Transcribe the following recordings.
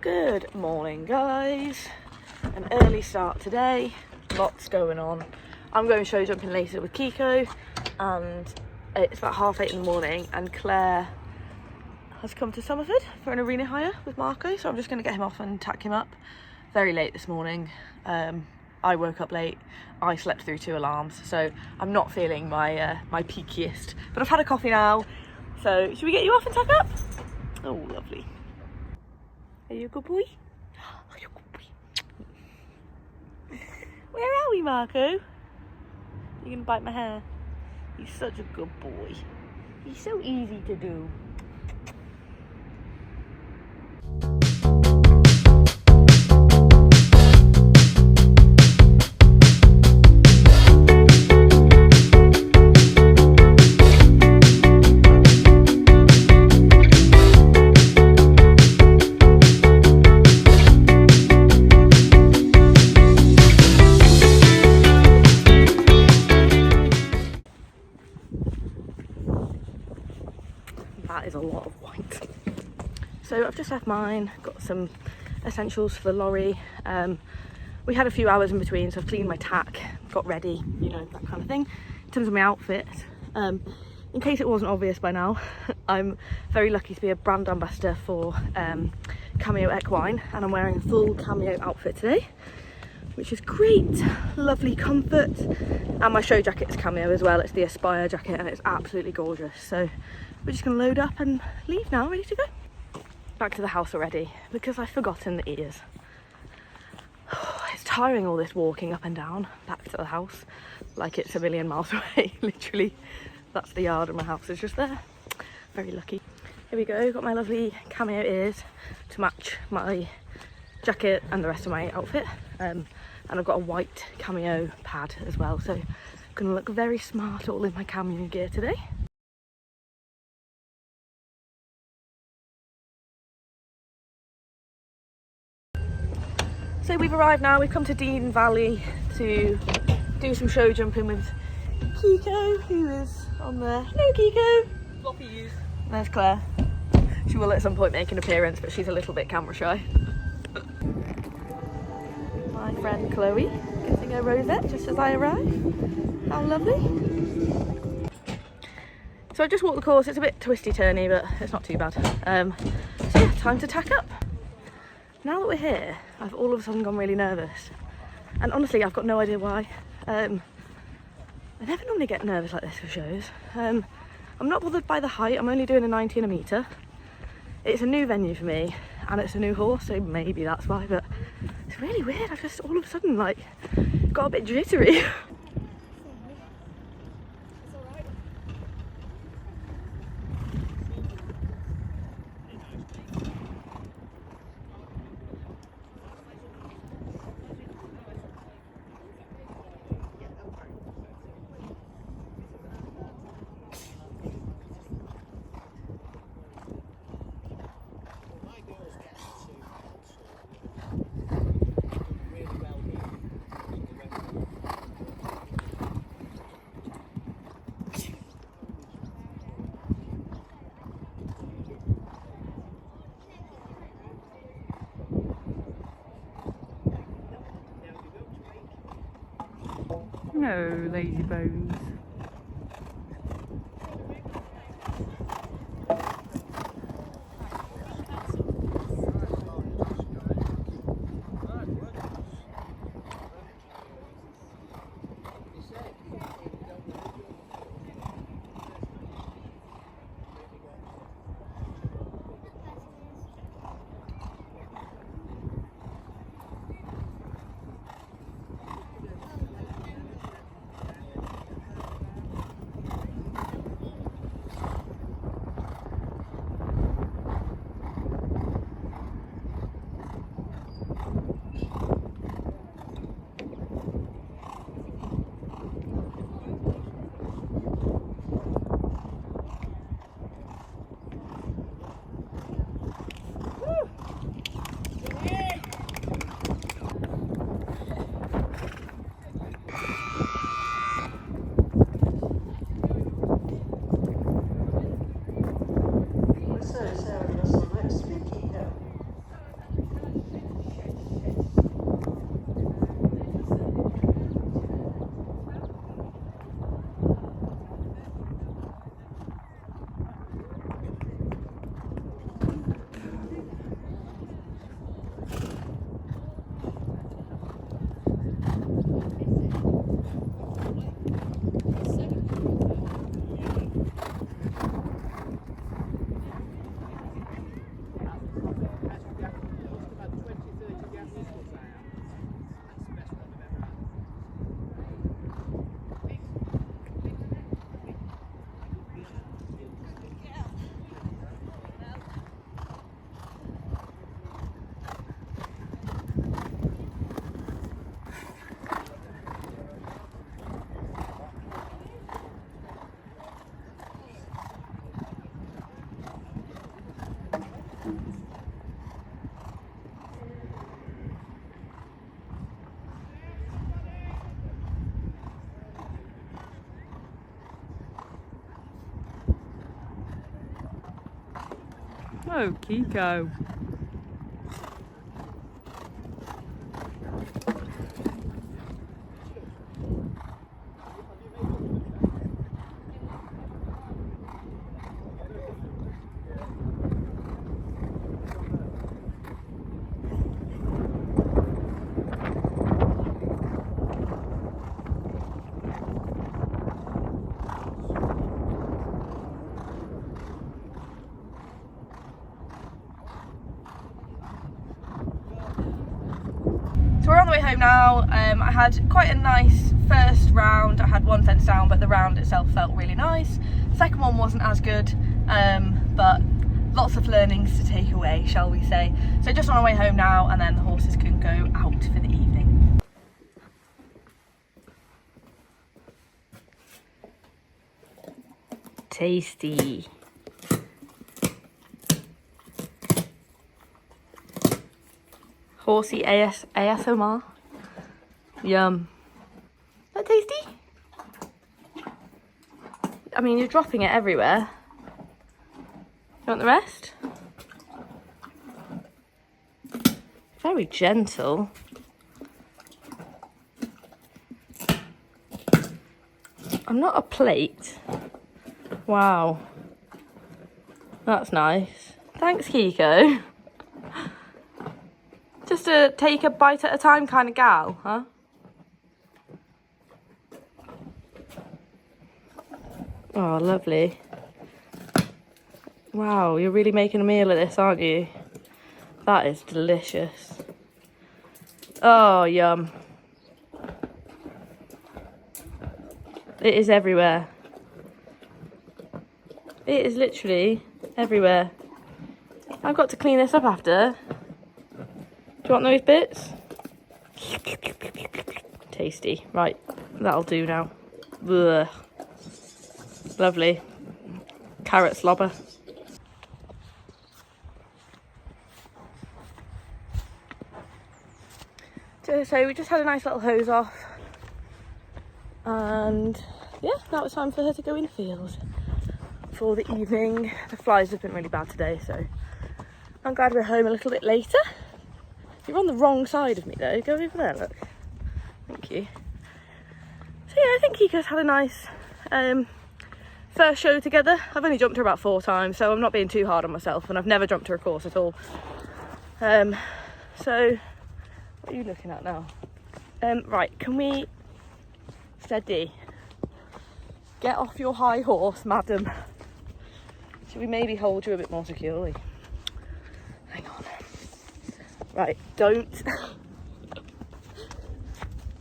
Good morning, guys. An early start today, lots going on. I'm going show jumping later with Kiko, and it's about 8:30 in the morning, and Claire has come to Somerford for an arena hire with Marco, so I'm just going to get him off and tack him up. Very late this morning. I woke up late, I slept through 2 alarms, so I'm not feeling my my peakiest, but I've had a coffee now, so should we get you off and tack up? Oh, lovely. Are you a good boy? Are you a good boy? Where are we, Marco? You're gonna bite my hair. He's such a good boy. He's so easy to do. That is a lot of white. So I've just left mine, got some essentials for the lorry. We had a few hours in between, so I've cleaned my tack, got ready, you know, that kind of thing. In terms of my outfit, in case it wasn't obvious by now, I'm very lucky to be a brand ambassador for Cameo Equine, and I'm wearing a full Cameo outfit today, which is great. Lovely comfort, and my show jacket is Cameo as well. It's the Aspire jacket and it's absolutely gorgeous. So we're just gonna load up and leave now, ready to go. Back to the house already because I've forgotten the ears. It's tiring, all this walking up and down back to the house like it's a million miles away. Literally, that's the yard and my house is just there. Very lucky. Here we go, got my lovely Cameo ears to match my jacket and the rest of my outfit, and I've got a white Cameo pad as well, so I'm gonna look very smart all in my Cameo gear today. So we've arrived now, we've come to Dean Valley to do some show jumping with Kiko, who is on there. Hello, Kiko. Floppy use. There's Claire. She will at some point make an appearance, but she's a little bit camera shy. My friend Chloe getting her rosette just as I arrive. How lovely. So I just walked the course. It's a bit twisty turny, but it's not too bad. So yeah, time to tack up. Now that we're here, I've all of a sudden gone really nervous, and honestly I've got no idea why. I never normally get nervous like this for shows. I'm not bothered by the height. I'm only doing a 90 and a metre. It's a new venue for me and it's a new horse, so maybe that's why, but it's really weird. I've just all of a sudden like got a bit jittery. No, lazy bones. Oh, Kiko. So we're on the way home now. I had quite a nice first round. I had one fence down, but the round itself felt really nice. Second one wasn't as good, but lots of learnings to take away, shall we say. So just on our way home now, and then the horses can go out for the evening. Tasty. Horsey ASMR. Yum. Is that tasty? I mean, you're dropping it everywhere. You want the rest? Very gentle. I'm not a plate. Wow. That's nice. Thanks, Kiko. Just a take a bite at a time kind of gal, huh? Oh, lovely. Wow, you're really making a meal of this, aren't you? That is delicious. Oh, yum. It is everywhere. It is literally everywhere. I've got to clean this up after. Do you want those bits? Tasty. Right, that'll do now. Ugh. Lovely. Carrot slobber. So we just had a nice little hose off. And yeah, now it's time for her to go in the field for the evening. The flies have been really bad today, so I'm glad we're home a little bit later. You're on the wrong side of me though. Go over there, look. Thank you. So yeah, I think Kiko's had a nice first show together. I've only jumped her about 4 times, so I'm not being too hard on myself, and I've never jumped her a course at all. So what are you looking at now? Right, can we... Steady. Get off your high horse, madam. Should we maybe hold you a bit more securely? Hang on. Right, don't.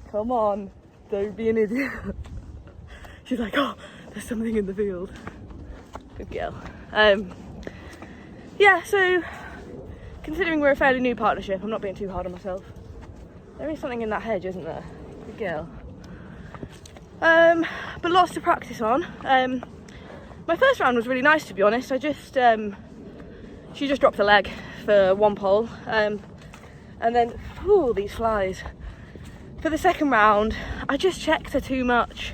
Come on, don't be an idiot. She's like, oh, there's something in the field. Good girl. Yeah, so considering we're a fairly new partnership, I'm not being too hard on myself. There is something in that hedge, isn't there? Good girl. But lots to practice on. My first round was really nice, to be honest. I just she just dropped a leg for one pole, and then these flies. For the second round, I just checked her too much,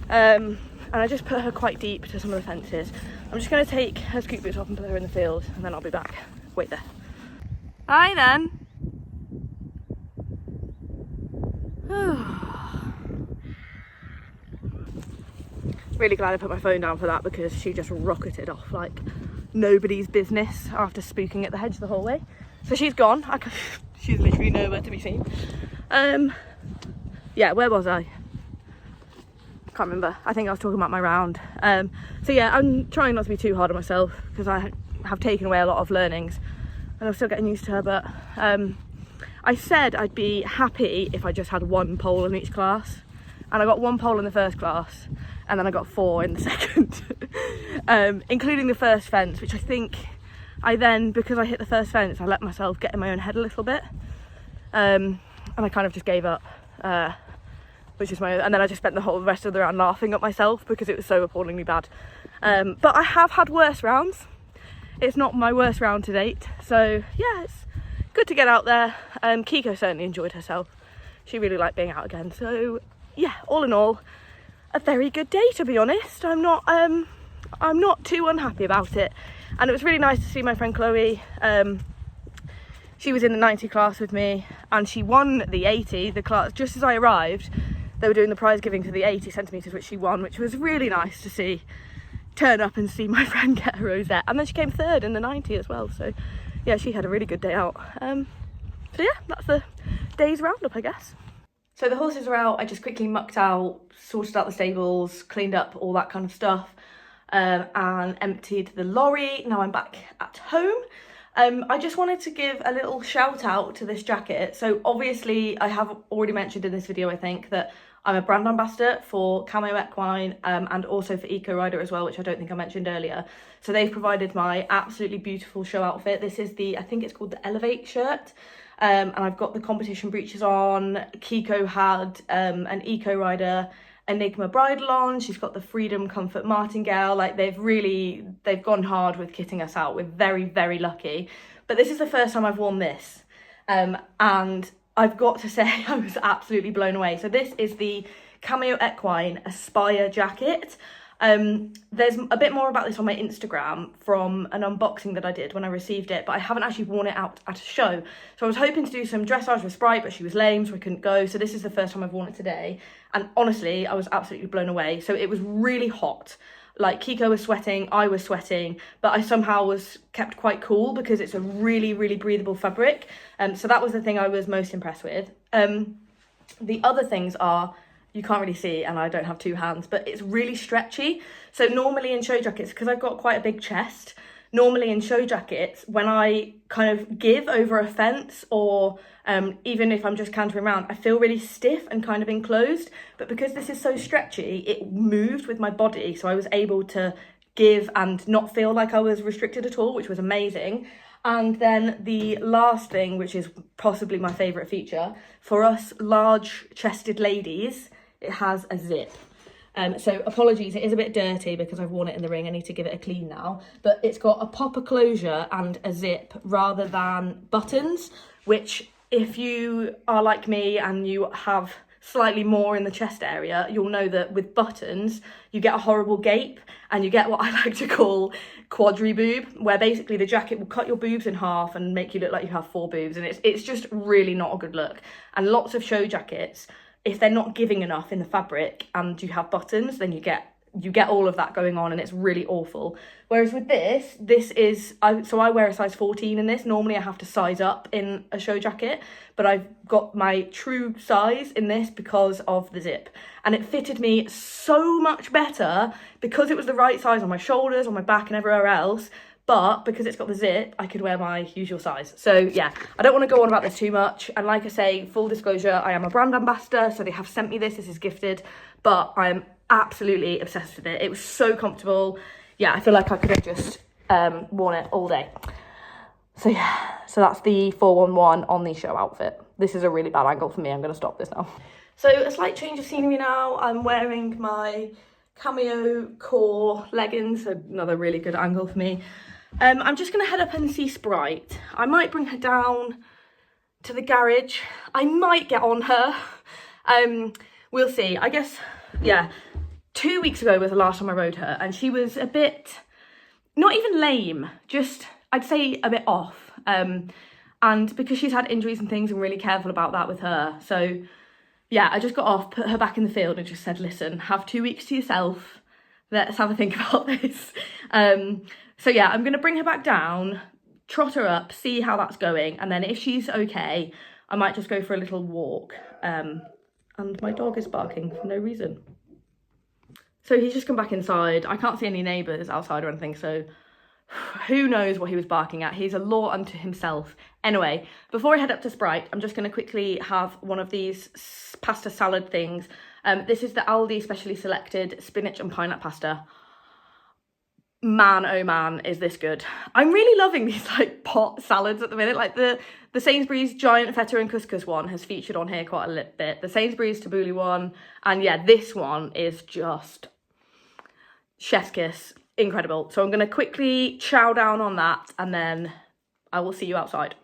and I just put her quite deep to some of the fences. I'm just going to take her scoop boots off and put her in the field, and then I'll be back. Wait there. Hi then. Really glad I put my phone down for that, because she just rocketed off like nobody's business after spooking at the hedge the whole way. So she's gone. She's literally nowhere to be seen. Yeah, where was I? Can't remember. I think I was talking about my round. So yeah, I'm trying not to be too hard on myself, because I have taken away a lot of learnings and I'm still getting used to her, but I said I'd be happy if I just had 1 pole in each class, and I got 1 pole in the first class, and then I got 4 in the second, including the first fence, which I think I then, because I hit the first fence, I let myself get in my own head a little bit, and I kind of just gave up, which is and then I just spent the whole rest of the round laughing at myself because it was so appallingly bad. But I have had worse rounds. It's not my worst round to date, so yeah, it's good to get out there. Kiko certainly enjoyed herself. She really liked being out again, so yeah, all in all, a very good day, to be honest. I'm not too unhappy about it. And it was really nice to see my friend Chloe. She was in the 90 class with me and she won the 80, the class. Just as I arrived, they were doing the prize giving for the 80 centimetres, which she won, which was really nice to see. Turn up and see my friend get a rosette. And then she came third in the 90 as well. So yeah, she had a really good day out. So yeah, that's the day's roundup, I guess. So the horses are out. I just quickly mucked out, sorted out the stables, cleaned up all that kind of stuff, and emptied the lorry. Now I'm back at home. I just wanted to give a little shout out to this jacket. So obviously I have already mentioned in this video, I think, that I'm a brand ambassador for Cameo Equine and also for EcoRider as well, which I don't think I mentioned earlier. So they've provided my absolutely beautiful show outfit. This is the, I think it's called the Elevate shirt. And I've got the competition breeches on. Kiko had an EcoRider Enigma bridle on. She's got the Freedom Comfort Martingale. Like they've gone hard with kitting us out. We're very, very lucky. But this is the first time I've worn this. And I've got to say I was absolutely blown away. So this is the Cameo Equine Aspire jacket. There's a bit more about this on my Instagram from an unboxing that I did when I received it, but I haven't actually worn it out at a show. So I was hoping to do some dressage with Sprite, but she was lame, so I couldn't go. So this is the first time I've worn it today. And honestly, I was absolutely blown away. So it was really hot. Like Kiko was sweating, I was sweating, but I somehow was kept quite cool because it's a really, really breathable fabric. So that was the thing I was most impressed with. The other things are, you can't really see and I don't have two hands, but it's really stretchy. So normally in show jackets, because I've got quite a big chest, normally in show jackets, when I kind of give over a fence or even if I'm just cantering around, I feel really stiff and kind of enclosed. But because this is so stretchy, it moved with my body. So I was able to give and not feel like I was restricted at all, which was amazing. And then the last thing, which is possibly my favourite feature, for us large-chested ladies, it has a zip. So apologies, it is a bit dirty because I've worn it in the ring. I need to give it a clean now. But it's got a popper closure and a zip rather than buttons, which if you are like me and you have slightly more in the chest area, you'll know that with buttons, you get a horrible gape and you get what I like to call quadri-boob, where basically the jacket will cut your boobs in half and make you look like you have 4 boobs. And it's just really not a good look. And lots of show jackets, if they're not giving enough in the fabric and you have buttons, then you get all of that going on and it's really awful. Whereas with this is, so I wear a size 14 in this. Normally I have to size up in a show jacket, but I've got my true size in this because of the zip. And it fitted me so much better because it was the right size on my shoulders, on my back and everywhere else. But because it's got the zip, I could wear my usual size. So yeah, I don't want to go on about this too much. And like I say, full disclosure, I am a brand ambassador, so they have sent me this. This is gifted, but I'm absolutely obsessed with it. It was so comfortable. Yeah, I feel like I could have just worn it all day. So yeah, so that's the 411 on the show outfit. This is a really bad angle for me. I'm going to stop this now. So a slight change of scenery now. I'm wearing my Cameo core leggings, another really good angle for me. I'm just going to head up and see Sprite. I might bring her down to the garage. I might get on her. We'll see. I guess, yeah, 2 weeks ago was the last time I rode her, and she was a bit, not even lame, just, I'd say a bit off. And because she's had injuries and things, I'm really careful about that with her. So yeah, I just got off, put her back in the field and just said, listen, have 2 weeks to yourself. Let's have a think about this. So yeah, I'm going to bring her back down, trot her up, see how that's going. And then if she's okay, I might just go for a little walk. And my dog is barking for no reason. So he's just come back inside. I can't see any neighbours outside or anything, so who knows what he was barking at. He's a law unto himself. Anyway, before I head up to Sprite, I'm just going to quickly have one of these pasta salad things. This is the Aldi specially selected spinach and pineapple pasta. Man, oh man, is this good. I'm really loving these like pot salads at the minute. Like the Sainsbury's giant feta and couscous one has featured on here quite a little bit. The Sainsbury's tabbouleh one. And yeah, this one is just chef's kiss. Incredible. So I'm going to quickly chow down on that and then I will see you outside.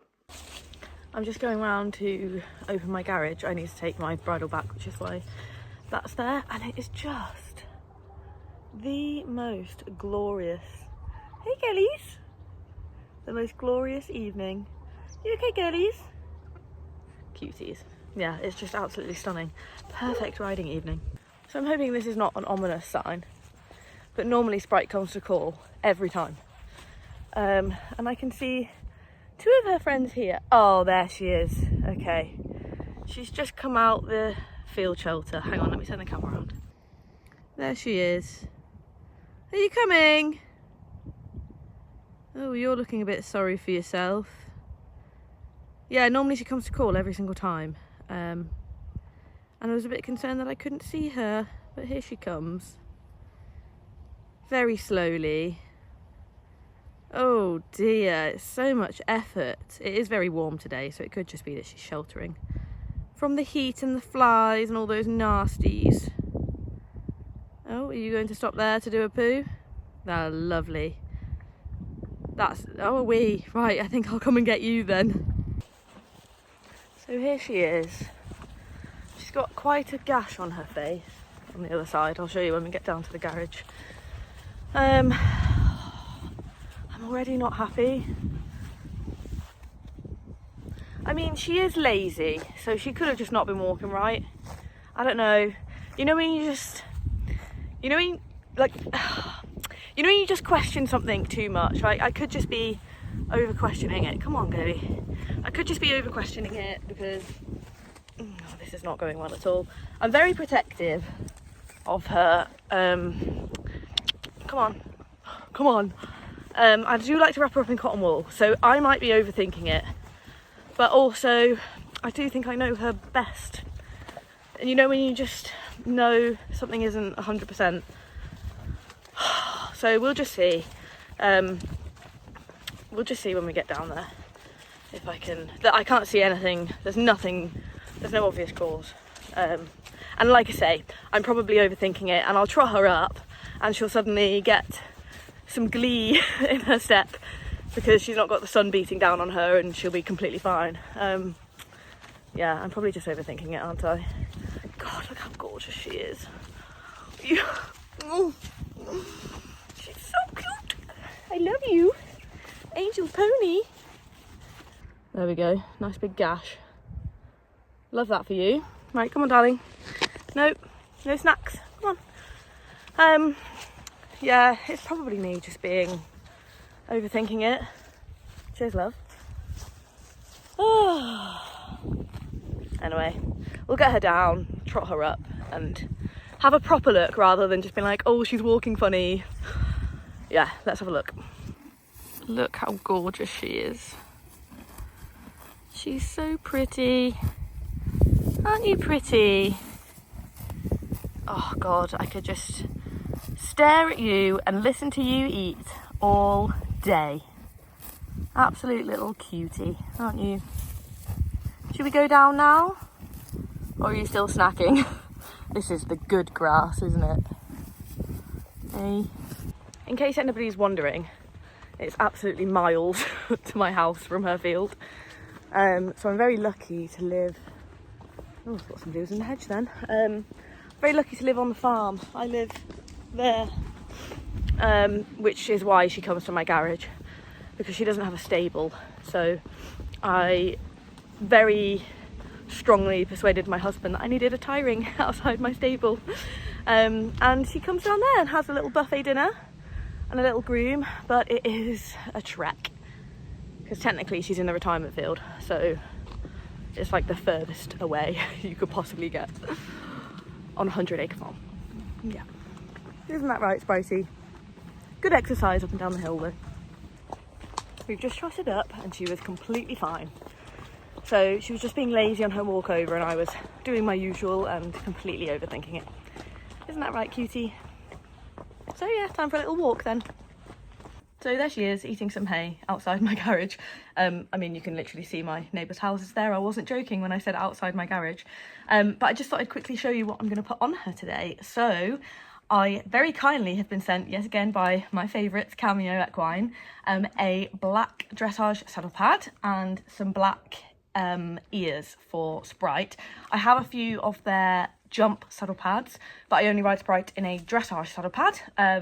I'm just going around to open my garage. I need to take my bridle back, which is why that's there. And it is just the most glorious Hey girlies! The most glorious evening. You okay girlies? Cuties. Yeah, it's just absolutely stunning. Perfect riding evening. So I'm hoping this is not an ominous sign, but normally Sprite comes to call every time. And I can see two of her friends here. Oh, there she is. Okay. She's just come out the field shelter. Hang on, let me turn the camera around. There she is. Are you coming? Oh, you're looking a bit sorry for yourself. Yeah, normally she comes to call every single time. And I was a bit concerned that I couldn't see her, but here she comes. Very slowly. Oh dear, it's so much effort. It is very warm today, so it could just be that she's sheltering from the heat and the flies and all those nasties. Oh, are you going to stop there to do a poo? Ah, lovely. That's, oh, a wee. Right, I think I'll come and get you then. So here she is. She's got quite a gash on her face on the other side. I'll show you when we get down to the garage. I'm already not happy. I mean, she is lazy, so she could have just not been walking right. I don't know. You know when you just, you know when you, like, you know when you just question something too much, right? I could just be over questioning it. Come on, baby. I could just be over questioning it because this is not going well at all. I'm very protective of her. Come on. I do like to wrap her up in cotton wool, so I might be overthinking it. But also, I do think I know her best. And you know when you just know something isn't 100%. So we'll just see. We'll just see when we get down there. If I can... I can't see anything. There's nothing... There's no obvious cause. And like I say, I'm probably overthinking it, and I'll trot her up and she'll suddenly get some glee in her step because she's not got the sun beating down on her and she'll be completely fine. Yeah, I'm probably just overthinking it, aren't I? God, look how gorgeous she is. She's so cute. I love you. Angel pony. There we go. Nice big gash. Love that for you. Right, come on, darling. Nope, no snacks. Come on. Yeah, it's probably me just being overthinking it. Cheers, love. Anyway, we'll get her down, trot her up, and have a proper look rather than just being like, oh, she's walking funny. Yeah, let's have a look. Look how gorgeous she is. She's so pretty. Aren't you pretty? Oh God, I could just stare at you and listen to you eat all day. Absolute little cutie, aren't you? Should we go down now? Or are you still snacking? This is the good grass, isn't it? Hey. In case anybody's wondering, it's absolutely miles to my house from her field. So I'm very lucky to live... Oh, I've got some blues in the hedge then. Very lucky to live on the farm. I live there, which is why she comes to my garage, because she doesn't have a stable. So I very strongly persuaded my husband that I needed a tie ring outside my stable. And she comes down there and has a little buffet dinner and a little groom, but it is a trek because technically she's in the retirement field, so it's like the furthest away you could possibly get on a 100-acre farm. Yeah, isn't that right, Spritey? Good exercise up and down the hill though. We've just trotted up and she was completely fine. So she was just being lazy on her walk over and I was doing my usual and completely overthinking it. Isn't that right, cutie? So yeah, time for a little walk then. So there she is, eating some hay outside my garage. I mean, you can literally see my neighbours' houses there. I wasn't joking when I said outside my garage. But I just thought I'd quickly show you what I'm going to put on her today. So I very kindly have been sent, yet again by my favourites, Cameo Equine, a black dressage saddle pad and some black ears for Sprite. I have a few of their jump saddle pads, but I only ride Sprite in a dressage saddle pad,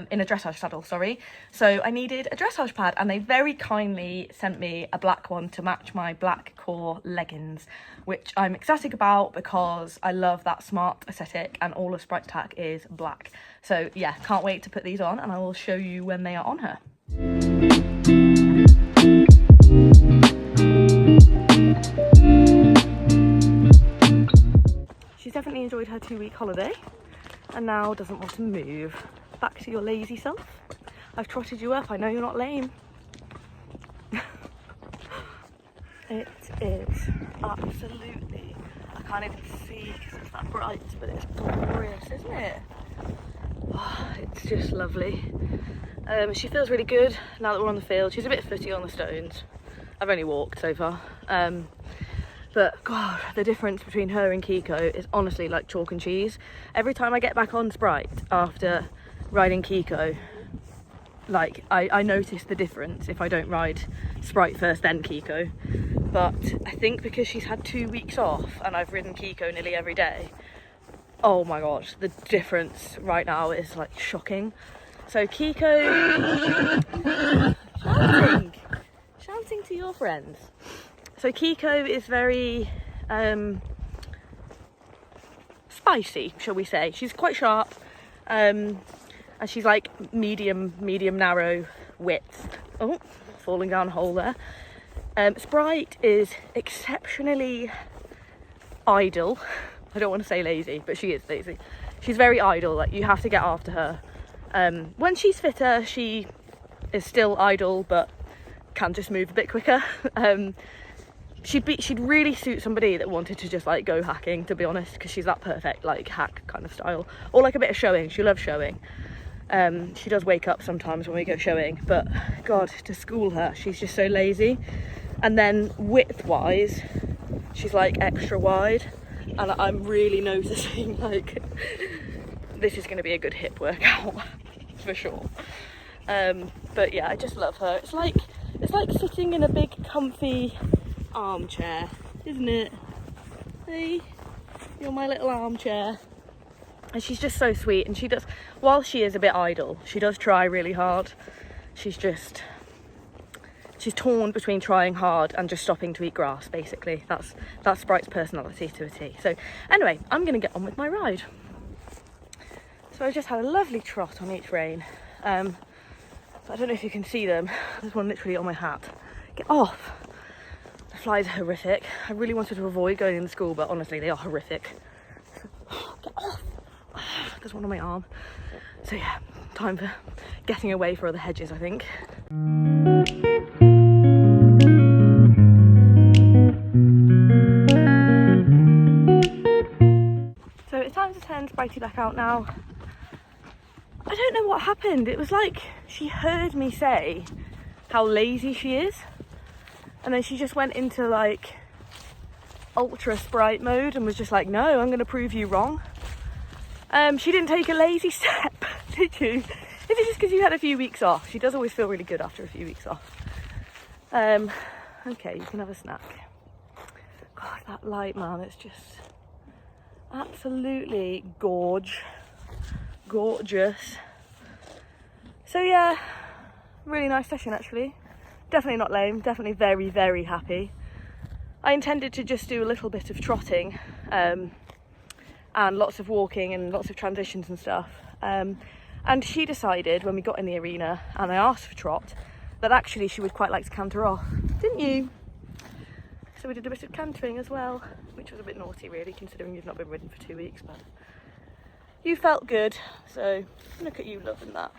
in a dressage saddle, sorry. So I needed a dressage pad, and they very kindly sent me a black one to match my black core leggings, which I'm ecstatic about because I love that smart aesthetic, and all of Sprite's tack is black. So yeah, can't wait to put these on, and I will show you when they are on her. She's definitely enjoyed her 2-week holiday and now doesn't want to move. Back to your lazy self. I've trotted you up, I know you're not lame. It is absolutely, I can't even see because it's that bright, but it's glorious, isn't it? Oh, it's just lovely. She feels really good now that we're on the field. She's a bit footy on the stones. I've only walked so far. But God, the difference between her and Kiko is honestly like chalk and cheese. Every time I get back on Sprite after riding Kiko, like I notice the difference if I don't ride Sprite first then Kiko. But I think because she's had 2 weeks off and I've ridden Kiko nearly every day, oh my God, the difference right now is like shocking. So Kiko, shouting to your friends. So Kiko is very spicy, shall we say. She's quite sharp, and she's like medium narrow width. Oh, falling down a hole there. Sprite is exceptionally idle. I don't want to say lazy, but she is lazy. She's very idle, like you have to get after her. When she's fitter, she is still idle, but can just move a bit quicker. She'd really suit somebody that wanted to just like go hacking, to be honest, because she's that perfect like hack kind of style, or like a bit of showing. She loves showing. She does wake up sometimes when we go showing, but God, to school her, she's just so lazy. And then width wise, she's like extra wide, and I'm really noticing like this is going to be a good hip workout for sure. But yeah, I just love her. It's like sitting in a big comfy armchair, isn't it? Hey, you're my little armchair. And she's just so sweet, and she does, while she is a bit idle, she does try really hard. She's torn between trying hard and just stopping to eat grass, basically. That's Sprite's personality to a T. So anyway, I'm gonna get on with my ride. So I just had a lovely trot on each rein. I don't know if you can see them. There's one literally on my hat. Get off! The flies are horrific. I really wanted to avoid going into school, but honestly, they are horrific. Get off! There's one on my arm. So yeah, time for getting away for the hedges, I think. So it's time to turn Spritey back out now. I don't know what happened. It was like she heard me say how lazy she is, and then she just went into like ultra Sprite mode and was just like, no, I'm going to prove you wrong. She didn't take a lazy step, did you? Is it just because you had a few weeks off? She does always feel really good after a few weeks off. Okay, you can have a snack. God, that light, man, it's just absolutely gorgeous. So yeah, really nice session actually. Definitely not lame, definitely very, very happy. I intended to just do a little bit of trotting, and lots of walking and lots of transitions and stuff. And she decided when we got in the arena and I asked for trot that actually she would quite like to canter off, didn't you? So we did a bit of cantering as well, which was a bit naughty really, considering you've not been ridden for 2 weeks, but you felt good, so look at you loving that.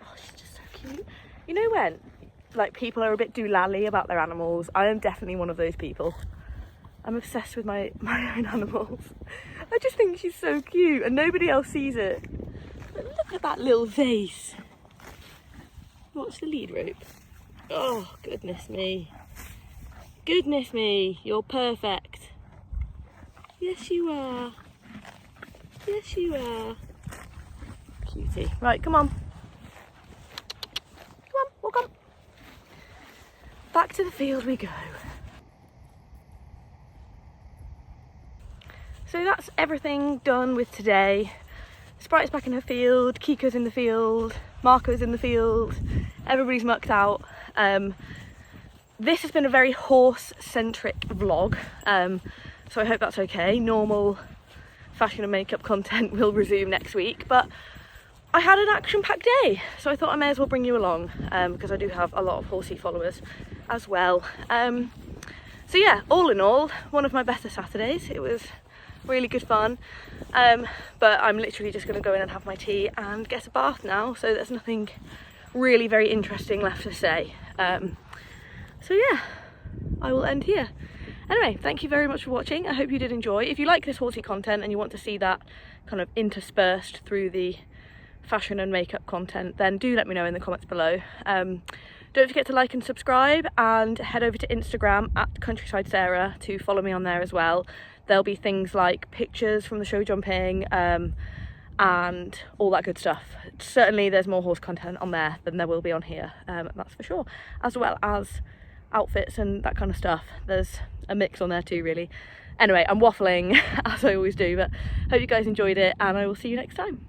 Oh, she's just so cute. You know when like people are a bit doolally about their animals, I am definitely one of those people. I'm obsessed with my own animals. I just think she's so cute and nobody else sees it. But look at that little face. Watch the lead rope. Oh, goodness me. Goodness me, you're perfect. Yes, you are. Yes, you are. Cutie. Right, come on. Come on, walk on. Back to the field we go. So that's everything done with today. Sprite's back in her field, Kiko's in the field, Marco's in the field, everybody's mucked out. This has been a very horse-centric vlog, so I hope that's okay. Normal fashion and makeup content will resume next week, but I had an action-packed day, so I thought I may as well bring you along, because I do have a lot of Horsey followers as well. So yeah, all in all, one of my better Saturdays. It was really good fun, but I'm literally just going to go in and have my tea and get a bath now, so there's nothing really very interesting left to say. So yeah, I will end here. Anyway, thank you very much for watching. I hope you did enjoy. If you like this Horsey content and you want to see that kind of interspersed through the fashion and makeup content, then do let me know in the comments below. Don't forget to like and subscribe, and head over to Instagram at countrysidesarah to follow me on there as well. There'll be things like pictures from the Showjumping and all that good stuff. Certainly there's more horse content on there than there will be on here, that's for sure, as well as outfits and that kind of stuff. There's a mix on there too, really. Anyway, I'm waffling as I always do, but hope you guys enjoyed it, and I will see you next time.